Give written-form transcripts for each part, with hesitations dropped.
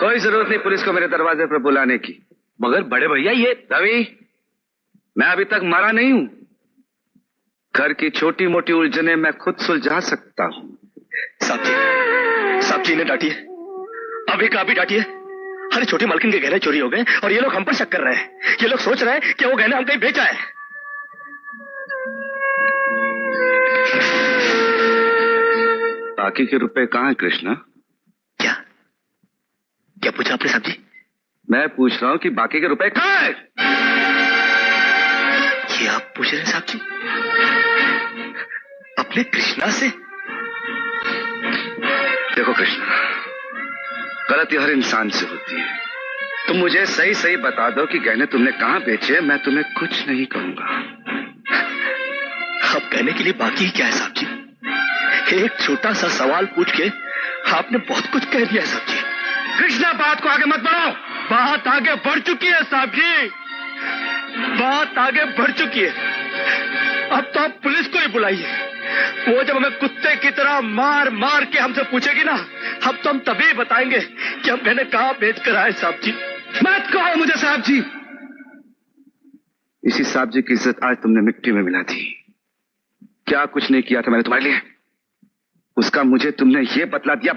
कोई जरूरत नहीं पुलिस को मेरे दरवाजे पर बुलाने की। मगर बड़े भैया ये रवि, मैं अभी तक मरा नहीं हूं। घर की छोटी मोटी उलझने मैं खुद सुलझा सकता हूं। साहब जी ने डांटिए, अभी का भी डांटिए। अरे छोटी मालकिन के गहने चोरी हो गए और ये लोग हम पर शक कर रहे हैं। ये लोग सोच रहे हैं कि वो गहने हम कहीं बेचा है। बाकी के रुपए कहाँ है कृष्णा? क्या पूछा आपने साहब जी? मैं पूछ रहा हूं कि बाकी के रुपए कहाँ है? ये आप पूछ रहे हैं साहब जी अपने कृष्णा से? देखो कृष्णा, गलती हर इंसान से होती है। तुम मुझे सही सही बता दो कि गहने तुमने कहाँ बेचे, मैं तुम्हें कुछ नहीं कहूंगा। अब कहने के लिए बाकी ही क्या है साहब जी? एक छोटा सा सवाल पूछ के आपने बहुत कुछ कह दिया साहब जी। कृष्णा, बात को आगे मत बढ़ाओ। बात आगे बढ़ चुकी है साहब जी, बात आगे बढ़ चुकी है। अब तो आप पुलिस को ही बुलाइए। वो जब हमें कुत्ते की तरह मार मार के हमसे पूछेगी ना, अब तो हम तभी बताएंगे कि हम गहने कहाँ बेच कर आए साहब जी। मत कहो मुझे साहब जी। इसी साहब जी की इज्जत आज तुमने मिट्टी में मिला दी। क्या कुछ नहीं किया था मैंने तुम्हारे लिए, उसका मुझे तुमने ये बतला दिया।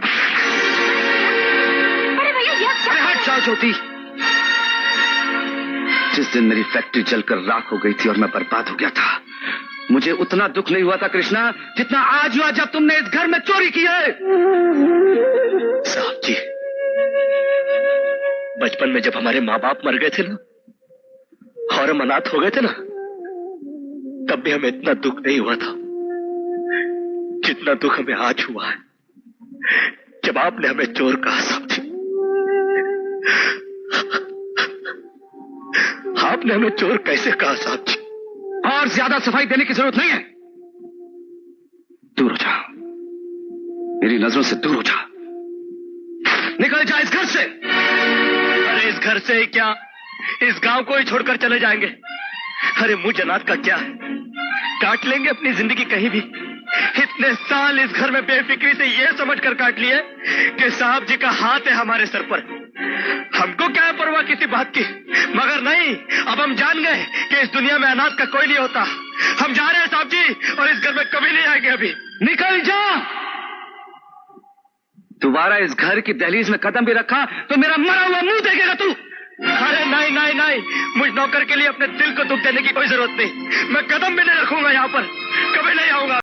अरे हट जाओ ज्योति। जिस दिन मेरी फैक्ट्री जलकर राख हो गई थी और मैं बर्बाद हो गया था, मुझे उतना दुख नहीं हुआ था कृष्णा जितना आज हुआ जब तुमने इस घर में चोरी की है। साहब जी, बचपन में जब हमारे माँ बाप मर गए थे ना और हम अनाथ हो गए थे ना, तब भी हमें इतना दुख नहीं हुआ था जितना दुख हमें आज हुआ है जब आपने हमें चोर कहा साहब जी। आपने हमें चोर कैसे कहा साहब जी? और ज्यादा सफाई देने की जरूरत नहीं है। दूर हो जा, मेरी नजरों से दूर हो जा। निकल जा इस घर से। अरे इस घर से ही क्या, इस गांव को ही छोड़कर चले जाएंगे। अरे मुझ अनाथ का क्या है, काट लेंगे अपनी जिंदगी कहीं भी। इतने साल इस घर में बेफिक्री से ये समझकर काट लिए कि साहब जी का हाथ है हमारे सर पर। हमको क्या है परवाह किसी बात की, मगर नहीं, अब हम जान गए कि इस दुनिया में अनाथ का कोई नहीं होता। हम जा रहे हैं साहब जी और इस घर में कभी नहीं आएंगे। अभी निकल जा। दोबारा इस घर की दहलीज में कदम भी रखा तो मेरा मरा हुआ मुंह देखेगा तू। अरे नहीं नहीं नहीं, मुझ नौकर के लिए अपने दिल को दुख देने की कोई जरूरत नहीं। मैं कदम भी नहीं रखूंगा यहाँ पर, कभी नहीं आऊंगा।